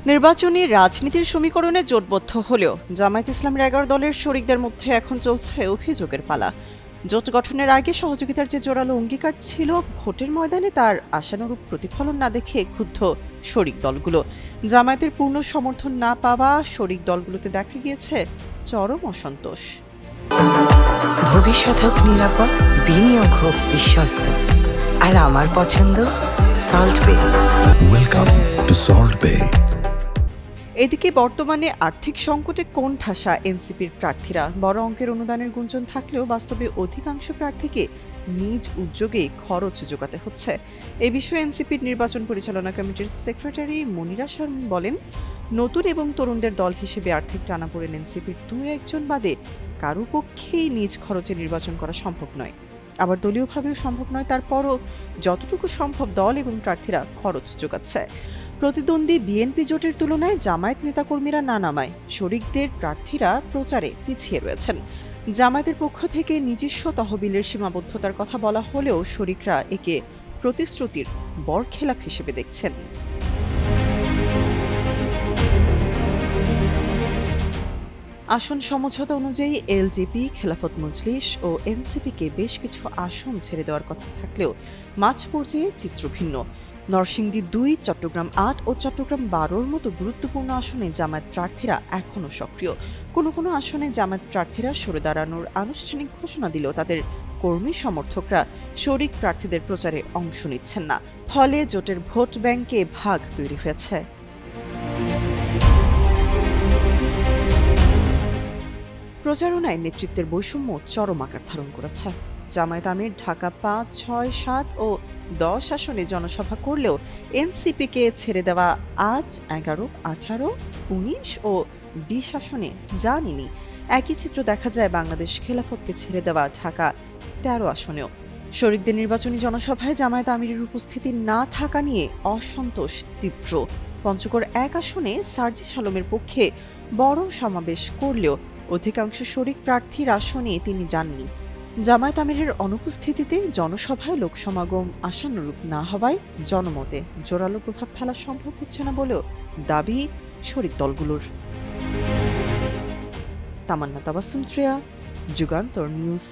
নির্বাচনী রাজনীতির সমীকরণে জোটবদ্ধ হলেও জামায়াত ইসলামের ১১ দলের শরিকদের মধ্যে এখন চলছে অভিযোগের পালা। জোট গঠনের আগে সহযোগিতার যে জোরালো অঙ্গীকার ছিল, ভোটের ময়দানে তার আশানুরূপ প্রতিফলন না দেখে ক্ষুব্ধ শরিক দলগুলো। জামায়াতের পূর্ণ সমর্থন না পাওয়া শরিক দলগুলোতে দেখা গিয়েছে চরম অসন্তোষ। ভবিষ্যৎ হোক নিরাপদ, বিনিয়োগ হোক বিশ্বস্ত, আর আমার পছন্দ সল্ট বে। ওয়েলকাম টু সল্ট বে। এদিকে বর্তমানে আর্থিক সংকটে কোণঠাসা এনসিপির প্রার্থীরা। বড় অঙ্কের অনুদানের গুঞ্জন থাকলেও বাস্তবে অধিকাংশ প্রার্থীকে নিজ উদ্যোগে খরচ জোগাতে হচ্ছে। এ বিষয়ে এনসিপির নির্বাচন পরিচালনা কমিটির সেক্রেটারি মনিরা শারমিন বলেন, নতুন এবং তরুণদের দল হিসেবে আর্থিক টানাপোড়েন এনসিপির ২-১ বাদে কারো পক্ষেই নিজ খরচে নির্বাচন করা সম্ভব নয়। আবার দলীয়ভাবেও সম্ভব নয়। তারপরও যতটুকু সম্ভব দল এবং প্রার্থীরা খরচ জোগাচ্ছে। প্রতিদ্বন্দ্বী বিএনপি জোটের তুলনায় জামায়াত নেতাকর্মীরা না নামায় শরিকদের প্রার্থীরা প্রচারে পিছিয়ে রয়েছেন। জামায়াতের পক্ষ থেকে নিজস্ব তহবিলের সীমাবদ্ধতার কথা বলা হলেও শরিকরা একে প্রতিশ্রুতির বরখেলাপ হিসেবে দেখছেন। আসন সমঝোতা অনুযায়ী এলজেপি, খেলাফত মজলিস ও এনসিপিকে বেশ কিছু আসন ছেড়ে দেওয়ার কথা থাকলেও মাঝ পর্যায়ে চিত্র ভিন্ন। নরসিংদী ২, চট্টগ্রাম ৮ ও চট্টগ্রাম ১২-র মতো গুরুত্বপূর্ণ আসনে জামায়াত প্রার্থীরা এখনও সক্রিয়। কোনো কোনো আসনে জামায়াত প্রার্থীরা সরে দাঁড়ানোর আনুষ্ঠানিক ঘোষণা দিলেও তাদের কর্মী সমর্থকরা শরিক প্রার্থীদের প্রচারে অংশ নিচ্ছেন না। ফলে জোটের ভোট ব্যাংকে ভাগ তৈরি হয়েছে। প্রচারণায় নেতৃত্বের বৈষম্য চরম আকার ধারণ করেছে। জামায়াত আমির ঢাকা ৫, ৬, ৭ ও ১০ আসনে জনসভা করলেও এনসিপিকে ছেড়ে দেওয়া ৮, ১১, ১৮, ১৯ ও ২০ আসনে যাননি। একই চিত্র দেখা যায় বাংলাদেশ খেলাফতকে ছেড়ে দেওয়া ঢাকা ১৩ আসনেও। শরিকদের নির্বাচনী জনসভায় জামায়াত আমিরের উপস্থিতি না থাকা নিয়ে অসন্তোষ তীব্র। পঞ্চগড় ১ আসনে সার্জিস আলমের পক্ষে বড় সমাবেশ করলেও অধিকাংশ শরিক প্রার্থীর আসনে তিনি যাননি। জামায়াত আমিরের অনুপস্থিতিতে জনসভায় লোকসমাগম আশানুরূপ না হওয়ায় জনমতে জোরালো প্রভাব ফেলা সম্ভব হচ্ছে না বলেও দাবি শরিক দলগুলোর। তামান্না তাবাসসুম শ্রেয়া, যুগান্তর নিউজ।